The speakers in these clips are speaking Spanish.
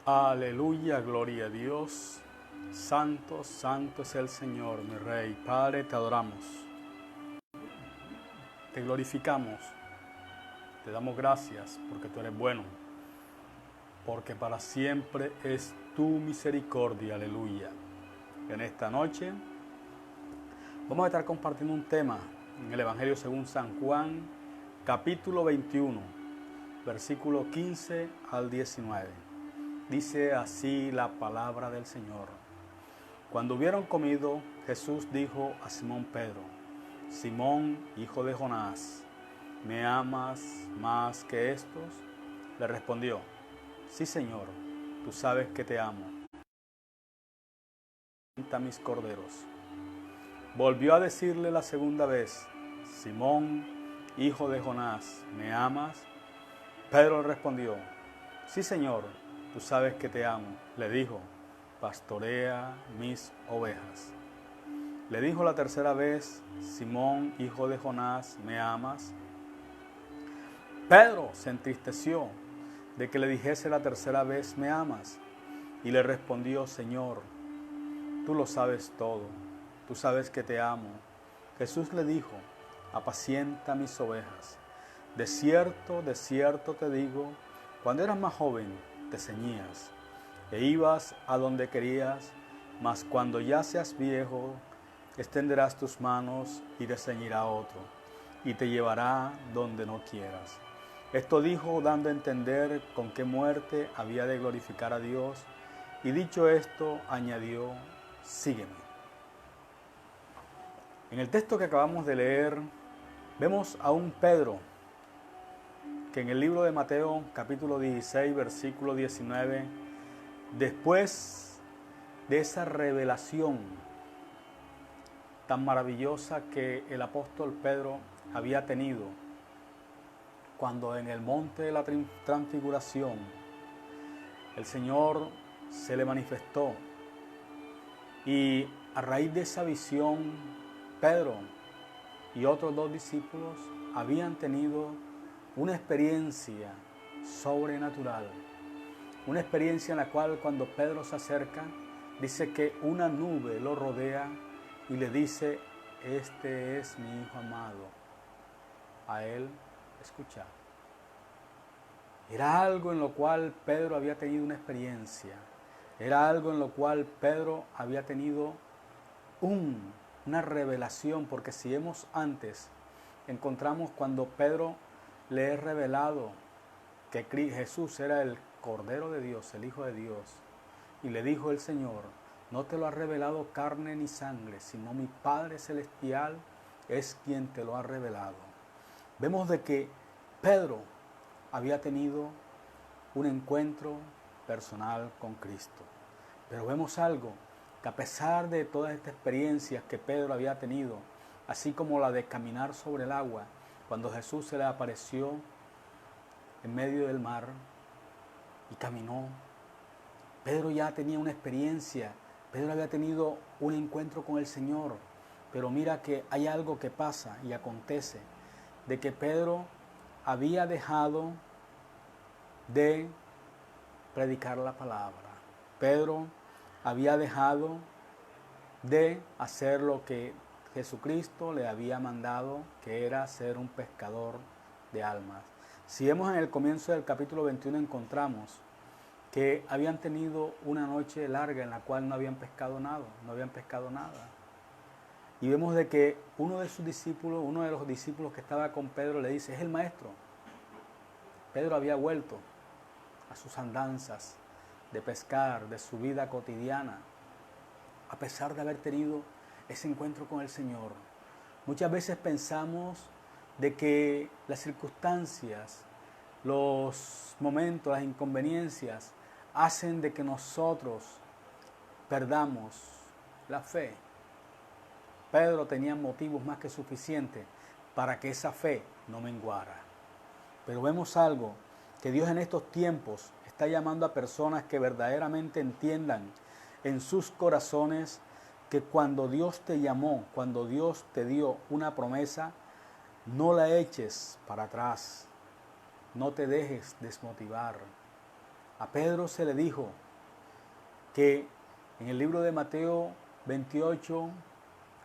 Aleluya, gloria a Dios. Santo, santo es el Señor, mi Rey. Padre, te adoramos, te glorificamos, te damos gracias porque tú eres bueno, porque para siempre es tu misericordia. Aleluya. En esta noche vamos a estar compartiendo un tema en el Evangelio según San Juan, capítulo 21, versículo 15 al 19. Dice así la palabra del Señor. Cuando hubieron comido, Jesús dijo a Simón Pedro: Simón, hijo de Jonás, ¿me amas más que estos? Le respondió: Sí, Señor, tú sabes que te amo. Alimenta mis corderos. Volvió a decirle la segunda vez: Simón, hijo de Jonás, ¿me amas? Pedro le respondió: Sí, Señor, tú sabes que te amo. Le dijo: Pastorea mis ovejas. Le dijo la tercera vez: Simón, hijo de Jonás, ¿me amas? Pedro se entristeció de que le dijese la tercera vez: ¿me amas? Y le respondió: Señor, tú lo sabes todo, tú sabes que te amo. Jesús le dijo: apacienta mis ovejas. De cierto te digo, cuando eras más joven te ceñías e ibas a donde querías, mas cuando ya seas viejo, extenderás tus manos y te ceñirá a otro, y te llevará donde no quieras. Esto dijo dando a entender con qué muerte había de glorificar a Dios, y dicho esto añadió: sígueme. En el texto que acabamos de leer, vemos a un Pedro que en el libro de Mateo, capítulo 16, versículo 19, después de esa revelación tan maravillosa que el apóstol Pedro había tenido, cuando en el monte de la transfiguración el Señor se le manifestó, y a raíz de esa visión, Pedro y otros dos discípulos habían tenido una experiencia sobrenatural, una experiencia en la cual cuando Pedro se acerca, dice que una nube lo rodea y le dice: este es mi Hijo amado, a él escuchad. Era algo en lo cual Pedro había tenido una experiencia, era algo en lo cual Pedro había tenido una revelación, porque si vemos antes, encontramos cuando Pedro le es revelado que Jesús era el Cordero de Dios, el Hijo de Dios, y le dijo el Señor: no te lo ha revelado carne ni sangre, sino mi Padre Celestial es quien te lo ha revelado. Vemos de que Pedro había tenido un encuentro personal con Cristo. Pero vemos algo, que a pesar de todas estas experiencias que Pedro había tenido, así como la de caminar sobre el agua, cuando Jesús se le apareció en medio del mar y caminó, Pedro ya tenía una experiencia, Pedro había tenido un encuentro con el Señor. Pero mira que hay algo que pasa y acontece, de que Pedro había dejado de predicar la palabra. Pedro había dejado de hacer lo que Jesucristo le había mandado, que era ser un pescador de almas. Si vemos en el comienzo del capítulo 21, encontramos que habían tenido una noche larga en la cual no habían pescado nada. Y vemos de que uno de los discípulos que estaba con Pedro le dice: es el maestro. Pedro había vuelto a sus andanzas de pescar, de su vida cotidiana, a pesar de haber tenido ese encuentro con el Señor. Muchas veces pensamos de que las circunstancias, los momentos, las inconveniencias hacen de que nosotros perdamos la fe. Pedro tenía motivos más que suficientes para que esa fe no menguara. Pero vemos algo, que Dios en estos tiempos está llamando a personas que verdaderamente entiendan en sus corazones que cuando Dios te llamó, cuando Dios te dio una promesa, no la eches para atrás, no te dejes desmotivar. A Pedro se le dijo que en el libro de Mateo 28,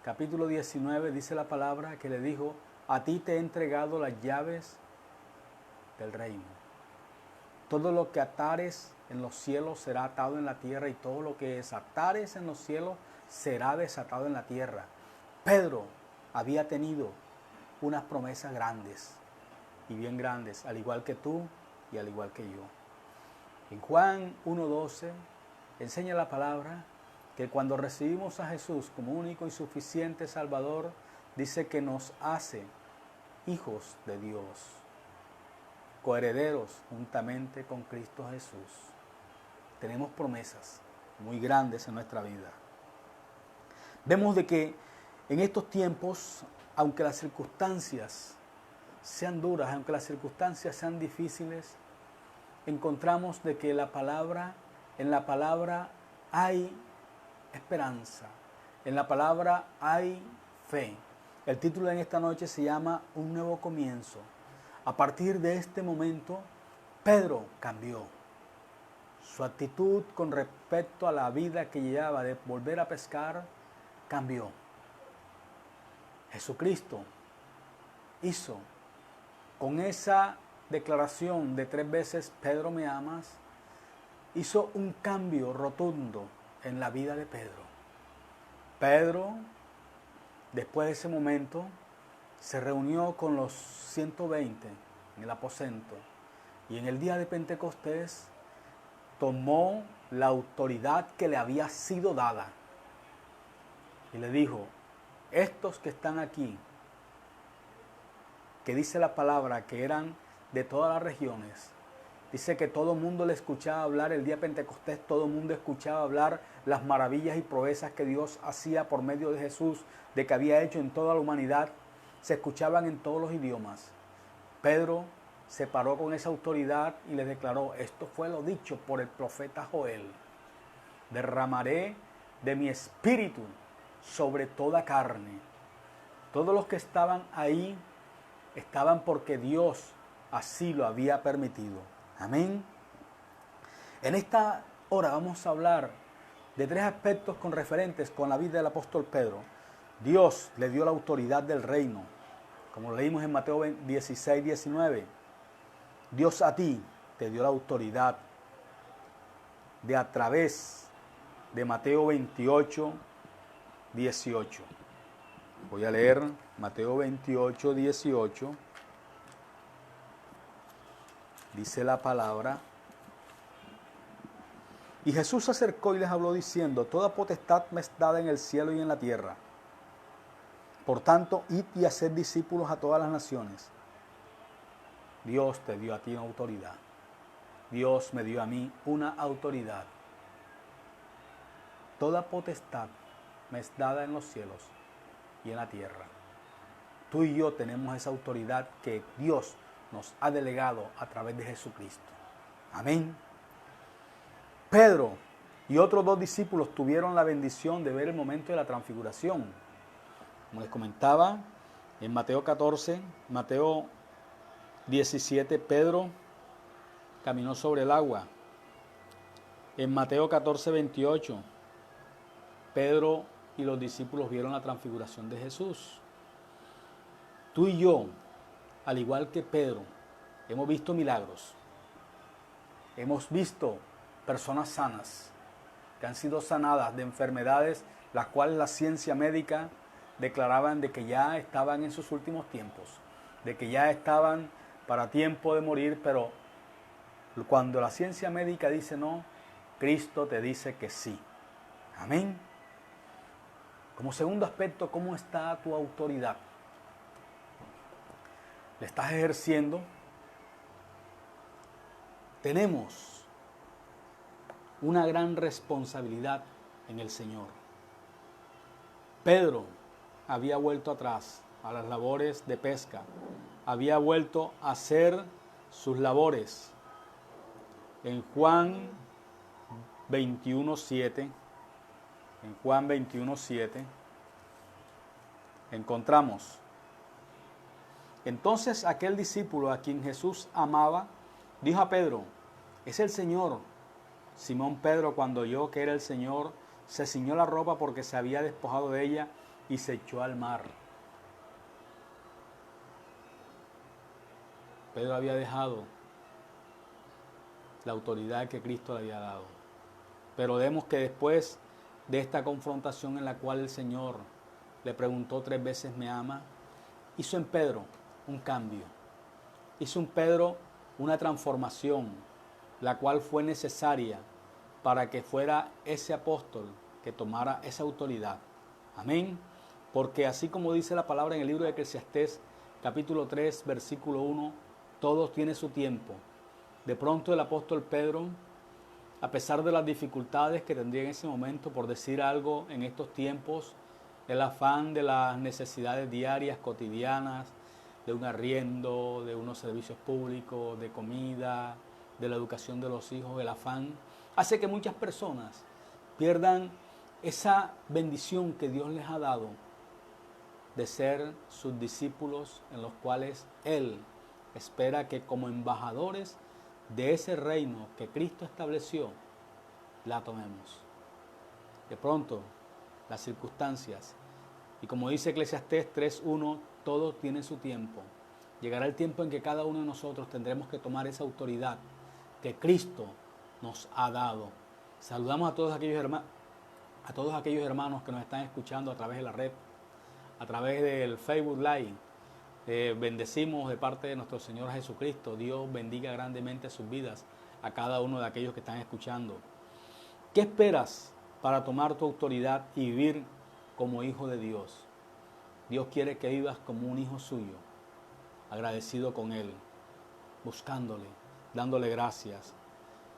capítulo 19, dice la palabra que le dijo, a ti te he entregado las llaves del reino. Todo lo que atares en los cielos será atado en la tierra y todo lo que desatares en los cielos será desatado en la tierra. Pedro había tenido unas promesas grandes y bien grandes, al igual que tú y al igual que yo. En Juan 1:12 enseña la palabra que cuando recibimos a Jesús como único y suficiente Salvador, dice que nos hace hijos de Dios, coherederos juntamente con Cristo Jesús. Tenemos promesas muy grandes en nuestra vida. Vemos de que en estos tiempos, aunque las circunstancias sean duras, aunque las circunstancias sean difíciles, encontramos de que en la palabra hay esperanza, en la palabra hay fe. El título en esta noche se llama Un nuevo comienzo. A partir de este momento, Pedro cambió. Su actitud con respecto a la vida que llevaba de volver a pescar cambió. Jesucristo hizo con esa declaración de 3 veces, Pedro me amas, hizo un cambio rotundo en la vida de Pedro. Pedro, después de ese momento, se reunió con los 120 en el aposento y en el día de Pentecostés tomó la autoridad que le había sido dada y le dijo, estos que están aquí, que dice la palabra que eran de todas las regiones, dice que todo el mundo le escuchaba hablar el día de Pentecostés, todo el mundo escuchaba hablar las maravillas y proezas que Dios hacía por medio de Jesús, de que había hecho en toda la humanidad, se escuchaban en todos los idiomas. Pedro se paró con esa autoridad y les declaró, esto fue lo dicho por el profeta Joel, derramaré de mi espíritu sobre toda carne. Todos los que estaban ahí estaban porque Dios así lo había permitido. Amén. En esta hora vamos a hablar de 3 aspectos con referentes con la vida del apóstol Pedro. Dios le dio la autoridad del reino, como lo leímos en Mateo 16, 19. Dios a ti te dio la autoridad de a través de Mateo 28, 18. Voy a leer Mateo 28, 18. Dice la palabra. Y Jesús se acercó y les habló diciendo, toda potestad me es dada en el cielo y en la tierra. Por tanto, id y haced discípulos a todas las naciones. Dios te dio a ti una autoridad. Dios me dio a mí una autoridad. Toda potestad me es dada en los cielos y en la tierra. Tú y yo tenemos esa autoridad que Dios nos ha delegado a través de Jesucristo. Amén. Pedro y otros 2 discípulos tuvieron la bendición de ver el momento de la transfiguración. Como les comentaba, en Mateo 14, Mateo 17, Pedro caminó sobre el agua. En Mateo 14, 28, Pedro y los discípulos vieron la transfiguración de Jesús. Tú y yo, al igual que Pedro, hemos visto milagros. Hemos visto personas sanas, que han sido sanadas de enfermedades, las cuales la ciencia médica declaraban de que ya estaban en sus últimos tiempos, de que ya estaban para tiempo de morir, pero cuando la ciencia médica dice no, Cristo te dice que sí. Amén. Como segundo aspecto, ¿cómo está tu autoridad? ¿Le estás ejerciendo? Tenemos una gran responsabilidad en el Señor. Pedro había vuelto atrás a las labores de pesca, había vuelto a hacer sus labores. En Juan 21:7, encontramos, entonces aquel discípulo a quien Jesús amaba, dijo a Pedro, es el Señor. Simón Pedro, cuando oyó que era el Señor, se ciñó la ropa porque se había despojado de ella y se echó al mar. Pedro había dejado la autoridad que Cristo le había dado. Pero vemos que después de esta confrontación en la cual el Señor le preguntó 3 veces, ¿me ama?, hizo en Pedro un cambio. Hizo en Pedro una transformación, la cual fue necesaria para que fuera ese apóstol que tomara esa autoridad. Amén. Porque así como dice la palabra en el libro de Eclesiastés, capítulo 3, versículo 1, todo tiene su tiempo. De pronto el apóstol Pedro, a pesar de las dificultades que tendría en ese momento por decir algo en estos tiempos, el afán de las necesidades diarias, cotidianas, de un arriendo, de unos servicios públicos, de comida, de la educación de los hijos, el afán, hace que muchas personas pierdan esa bendición que Dios les ha dado de ser sus discípulos, en los cuales Él espera que como embajadores de ese reino que Cristo estableció, la tomemos. De pronto, las circunstancias, y como dice Eclesiastés 3:1, todo tiene su tiempo. Llegará el tiempo en que cada uno de nosotros tendremos que tomar esa autoridad que Cristo nos ha dado. Saludamos a todos aquellos hermanos que nos están escuchando a través de la red, a través del Facebook Live. Bendecimos de parte de nuestro Señor Jesucristo. Dios bendiga grandemente sus vidas a cada uno de aquellos que están escuchando. ¿Qué esperas para tomar tu autoridad y vivir como hijo de Dios? Dios quiere que vivas como un hijo suyo, agradecido con Él, buscándole, dándole gracias.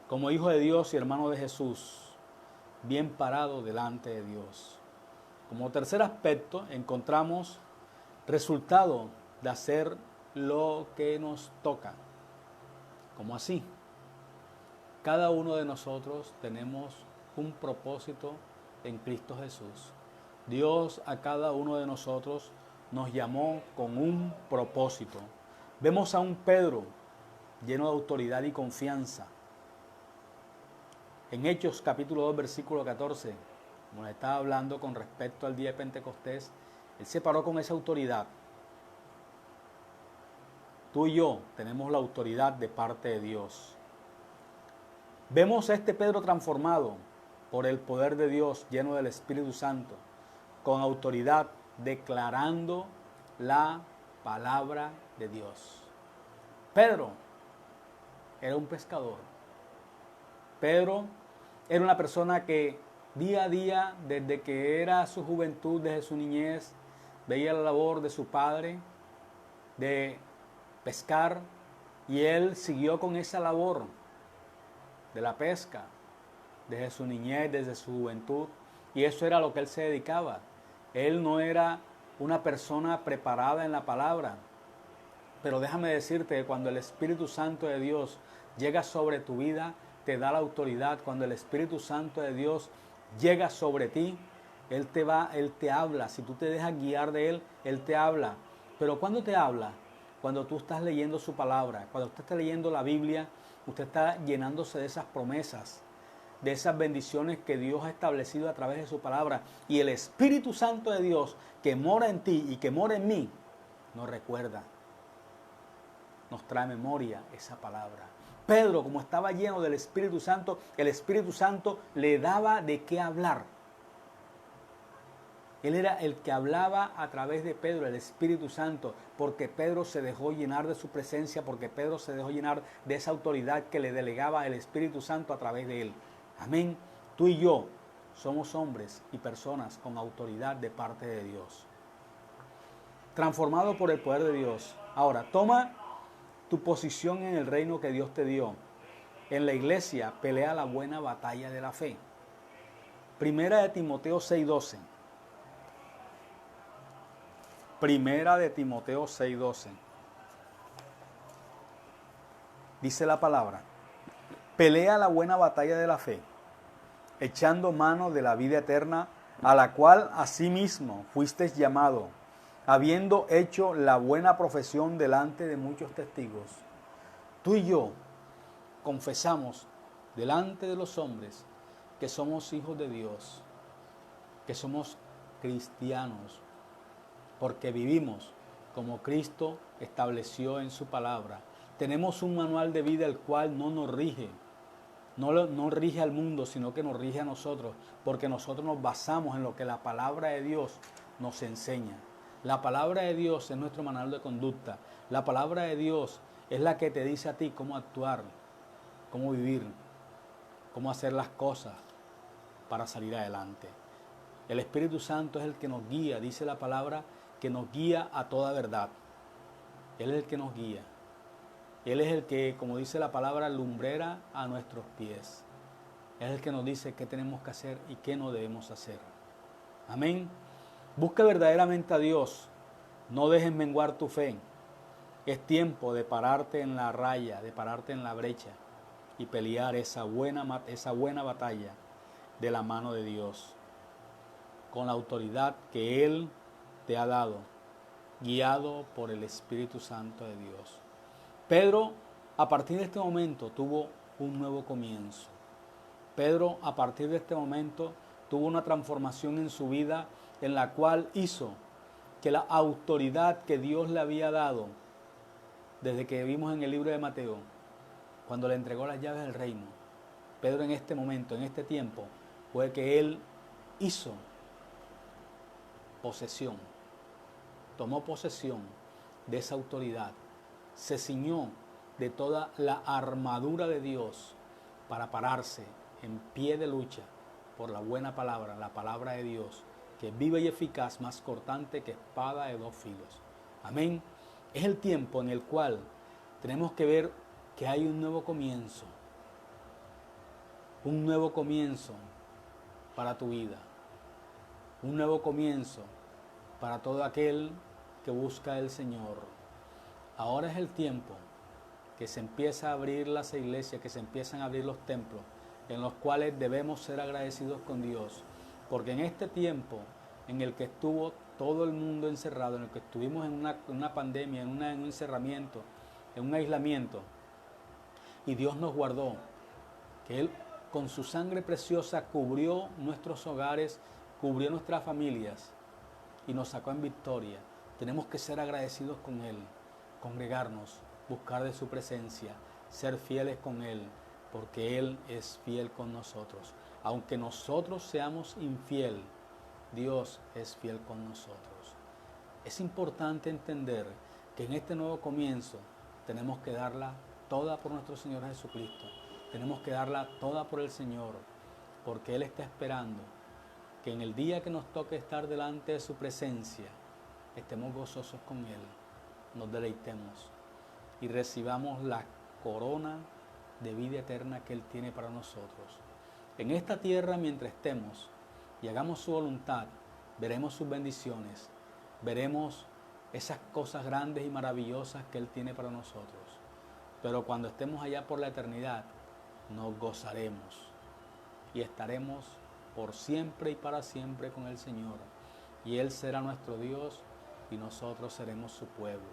Como hijo de Dios y hermano de Jesús, bien parado delante de Dios. Como tercer aspecto, encontramos resultado de hacer lo que nos toca. ¿Cómo así? Cada uno de nosotros tenemos un propósito en Cristo Jesús. Dios a cada uno de nosotros nos llamó con un propósito. Vemos a un Pedro lleno de autoridad y confianza. En Hechos capítulo 2, versículo 14, como le estaba hablando con respecto al día de Pentecostés, él se paró con esa autoridad. Tú y yo tenemos la autoridad de parte de Dios. Vemos a este Pedro transformado por el poder de Dios, lleno del Espíritu Santo, con autoridad, declarando la palabra de Dios. Pedro era un pescador. Pedro era una persona que día a día, desde que era su juventud, desde su niñez, veía la labor de su padre de pescar, y él siguió con esa labor de la pesca desde su niñez, desde su juventud, y eso era lo que él se dedicaba. Él no era una persona preparada en la palabra, pero déjame decirte que cuando el Espíritu Santo de Dios llega sobre tu vida, te da la autoridad. Cuando el Espíritu Santo de Dios llega sobre ti, Él te habla. Si tú te dejas guiar de Él te habla. Pero ¿cuándo te habla? Cuando tú estás leyendo su palabra, cuando usted está leyendo la Biblia, usted está llenándose de esas promesas, de esas bendiciones que Dios ha establecido a través de su palabra. Y el Espíritu Santo de Dios que mora en ti y que mora en mí, nos recuerda, nos trae memoria esa palabra. Pedro, como estaba lleno del Espíritu Santo, el Espíritu Santo le daba de qué hablar. Él era el que hablaba a través de Pedro, el Espíritu Santo, porque Pedro se dejó llenar de su presencia, porque Pedro se dejó llenar de esa autoridad que le delegaba el Espíritu Santo a través de él. Amén. Tú y yo somos hombres y personas con autoridad de parte de Dios, transformado por el poder de Dios. Ahora, toma tu posición en el reino que Dios te dio. En la iglesia, pelea la buena batalla de la fe. Primera de Timoteo 6:12. Primera de Timoteo 6:12. Dice la palabra: pelea la buena batalla de la fe, echando mano de la vida eterna, a la cual asimismo fuisteis llamado, habiendo hecho la buena profesión delante de muchos testigos. Tú y yo confesamos delante de los hombres que somos hijos de Dios, que somos cristianos, porque vivimos como Cristo estableció en su palabra. Tenemos un manual de vida el cual no nos rige, no rige al mundo, sino que nos rige a nosotros, porque nosotros nos basamos en lo que la palabra de Dios nos enseña. La palabra de Dios es nuestro manual de conducta. La palabra de Dios es la que te dice a ti cómo actuar, cómo vivir, cómo hacer las cosas para salir adelante. El Espíritu Santo es el que nos guía, dice la palabra, que nos guía a toda verdad. Él es el que nos guía. Él es el que, como dice la palabra, lumbrera a nuestros pies. Él es el que nos dice qué tenemos que hacer y qué no debemos hacer. Amén. Busca verdaderamente a Dios. No dejes menguar tu fe. Es tiempo de pararte en la raya, de pararte en la brecha y pelear esa buena batalla de la mano de Dios, con la autoridad que Él te ha dado, guiado por el Espíritu Santo de Dios. Pedro, a partir de este momento, tuvo un nuevo comienzo. Pedro, a partir de este momento, tuvo una transformación en su vida en la cual hizo que la autoridad que Dios le había dado, desde que vimos en el libro de Mateo, cuando le entregó las llaves del reino, Pedro en este momento, en este tiempo, fue que él hizo posesión, tomó posesión de esa autoridad, se ciñó de toda la armadura de Dios para pararse en pie de lucha por la buena palabra, la palabra de Dios, que es viva y eficaz, más cortante que espada de dos filos. Amén. Es el tiempo en el cual tenemos que ver que hay un nuevo comienzo para tu vida, un nuevo comienzo para todo aquel que busca al Señor. Ahora es el tiempo que se empieza a abrir las iglesias, que se empiezan a abrir los templos, en los cuales debemos ser agradecidos con Dios, porque en este tiempo en el que estuvo todo el mundo encerrado, en el que estuvimos en una pandemia, en un encerramiento, en un aislamiento, y Dios nos guardó, que Él con su sangre preciosa cubrió nuestros hogares, cubrió nuestras familias y nos sacó en victoria. Tenemos que ser agradecidos con Él, congregarnos, buscar de su presencia, ser fieles con Él, porque Él es fiel con nosotros. Aunque nosotros seamos infiel, Dios es fiel con nosotros. Es importante entender que en este nuevo comienzo tenemos que darla toda por nuestro Señor Jesucristo. Tenemos que darla toda por el Señor, porque Él está esperando que en el día que nos toque estar delante de su presencia, estemos gozosos con Él, nos deleitemos y recibamos la corona de vida eterna que Él tiene para nosotros. En esta tierra, mientras estemos y hagamos su voluntad, veremos sus bendiciones, veremos esas cosas grandes y maravillosas que Él tiene para nosotros. Pero cuando estemos allá por la eternidad, nos gozaremos y estaremos por siempre y para siempre con el Señor. Y Él será nuestro Dios y nosotros seremos su pueblo.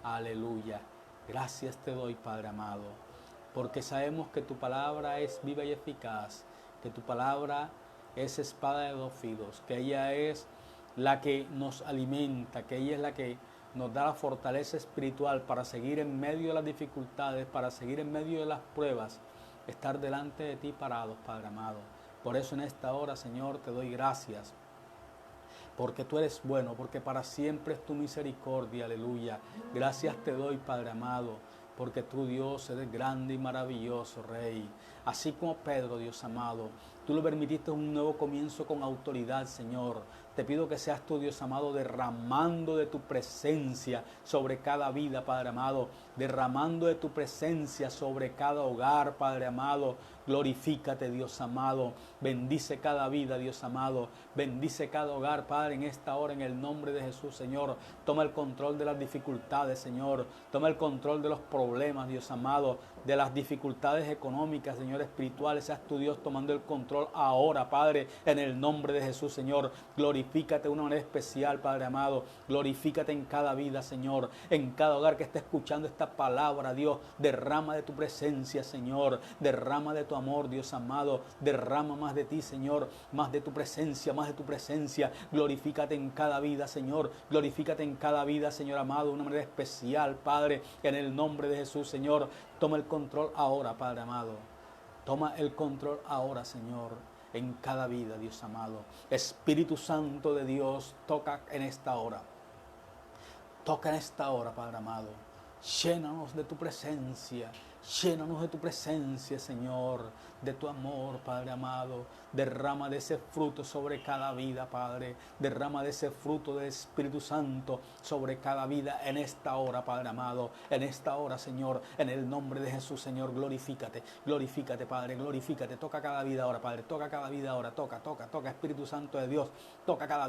Aleluya. Gracias te doy, Padre amado, porque sabemos que tu palabra es viva y eficaz, que tu palabra es espada de dos filos, que ella es la que nos alimenta, que ella es la que nos da la fortaleza espiritual para seguir en medio de las dificultades, para seguir en medio de las pruebas, estar delante de ti parados, Padre amado. Por eso en esta hora, Señor, te doy gracias, porque tú eres bueno, porque para siempre es tu misericordia, aleluya. Gracias te doy, Padre amado, porque tú, Dios, eres grande y maravilloso, Rey. Así como Pedro, Dios amado, tú le permitiste un nuevo comienzo con autoridad, Señor. Te pido que seas tú, Dios amado, derramando de tu presencia sobre cada vida, Padre amado, derramando de tu presencia sobre cada hogar, Padre amado. Glorifícate, Dios amado, bendice cada vida, Dios amado, bendice cada hogar, Padre, en esta hora, en el nombre de Jesús, Señor. Toma el control de las dificultades, Señor, toma el control de los problemas, Dios amado, de las dificultades económicas, Señor, espirituales. Seas tu Dios tomando el control control ahora, Padre, en el nombre de Jesús, Señor. Glorifícate de una manera especial, Padre amado. Glorifícate en cada vida, Señor, en cada hogar que esté escuchando esta palabra, Dios. Derrama de tu presencia, Señor. Derrama de tu amor, Dios amado. Derrama más de ti, Señor, más de tu presencia, más de tu presencia. Glorifícate en cada vida, Señor. Glorifícate en cada vida, Señor amado, de una manera especial, Padre, en el nombre de Jesús, Señor. Toma el control ahora, Padre amado. Toma el control ahora, Señor, en cada vida, Dios amado. Espíritu Santo de Dios, toca en esta hora. Toca en esta hora, Padre amado. Llénanos de tu presencia. Llénanos de tu presencia, Señor, de tu amor, Padre amado. Derrama de ese fruto sobre cada vida, Padre. Derrama de ese fruto del Espíritu Santo sobre cada vida en esta hora, Padre amado. En esta hora, Señor, en el nombre de Jesús, Señor, glorifícate. Glorifícate, Padre, glorifícate. Toca cada vida ahora, Padre. Toca cada vida ahora. Toca, Espíritu Santo de Dios. Toca cada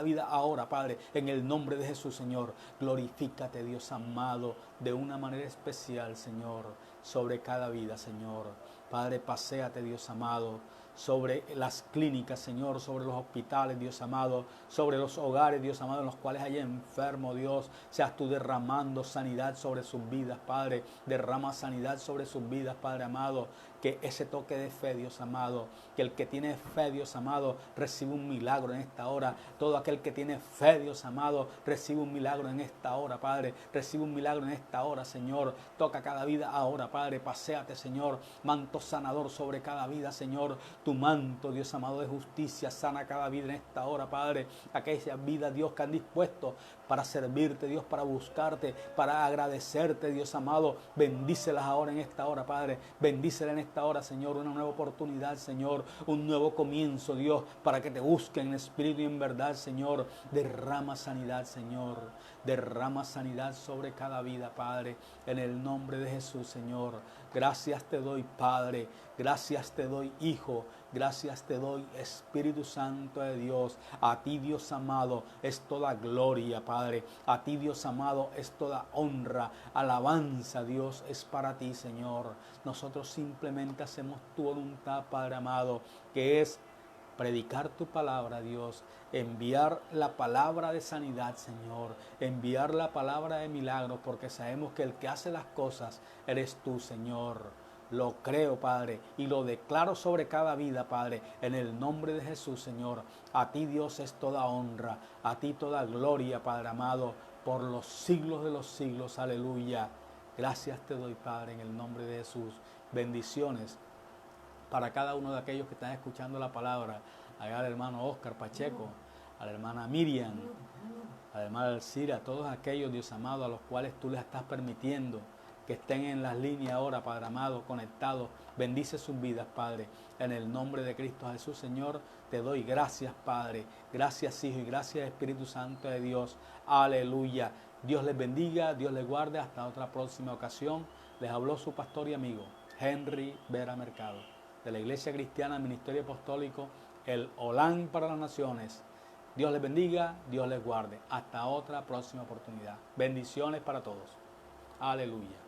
vida ahora, Padre. En el nombre de Jesús, Señor. Glorifícate, Dios amado, de una manera especial, Señor, sobre cada vida, Señor. Padre, paséate, Dios amado, sobre las clínicas, Señor, sobre los hospitales, Dios amado, sobre los hogares, Dios amado, en los cuales hay enfermos, Dios. Seas tú derramando sanidad sobre sus vidas, Padre. Derrama sanidad sobre sus vidas, Padre amado. Que ese toque de fe, Dios amado, que el que tiene fe, Dios amado, recibe un milagro en esta hora. Todo aquel que tiene fe, Dios amado, recibe un milagro en esta hora, Padre. Recibe un milagro en esta hora, Señor. Toca cada vida ahora, Padre. Paséate, Señor. Manto sanador sobre cada vida, Señor. Tu manto, Dios amado, de justicia sana cada vida en esta hora, Padre. Aquellas vidas, Dios, que han dispuesto para servirte, Dios, para buscarte, para agradecerte, Dios amado. Bendícelas ahora en esta hora, Padre. Bendícelas en esta hora, Señor. Una nueva oportunidad, Señor. Un nuevo comienzo, Dios, para que te busquen en espíritu y en verdad, Señor. Derrama sanidad, Señor. Derrama sanidad sobre cada vida, Padre. En el nombre de Jesús, Señor. Gracias te doy, Padre. Gracias te doy, Hijo. Gracias te doy, Espíritu Santo de Dios. A ti, Dios amado, es toda gloria, Padre. A ti, Dios amado, es toda honra. Alabanza, Dios, es para ti, Señor. Nosotros simplemente hacemos tu voluntad, Padre amado, que es predicar tu palabra, Dios. Enviar la palabra de sanidad, Señor. Enviar la palabra de milagros, porque sabemos que el que hace las cosas eres tú, Señor. Lo creo, Padre, y lo declaro sobre cada vida, Padre, en el nombre de Jesús, Señor. A ti, Dios, es toda honra, a ti toda gloria, Padre amado, por los siglos de los siglos. Aleluya. Gracias te doy, Padre, en el nombre de Jesús. Bendiciones para cada uno de aquellos que están escuchando la palabra. Allá al hermano Oscar Pacheco, a la hermana Miriam, a la hermana Alcira, a todos aquellos, Dios amado, a los cuales tú les estás permitiendo que estén en las líneas ahora, Padre amado, conectados. Bendice sus vidas, Padre. En el nombre de Cristo Jesús, Señor, te doy gracias, Padre. Gracias, Hijo, y gracias, Espíritu Santo de Dios. Aleluya. Dios les bendiga, Dios les guarde. Hasta otra próxima ocasión. Les habló su pastor y amigo, Henry Vera Mercado, de la Iglesia Cristiana Ministerio Apostólico, el Olán para las Naciones. Dios les bendiga, Dios les guarde. Hasta otra próxima oportunidad. Bendiciones para todos. Aleluya.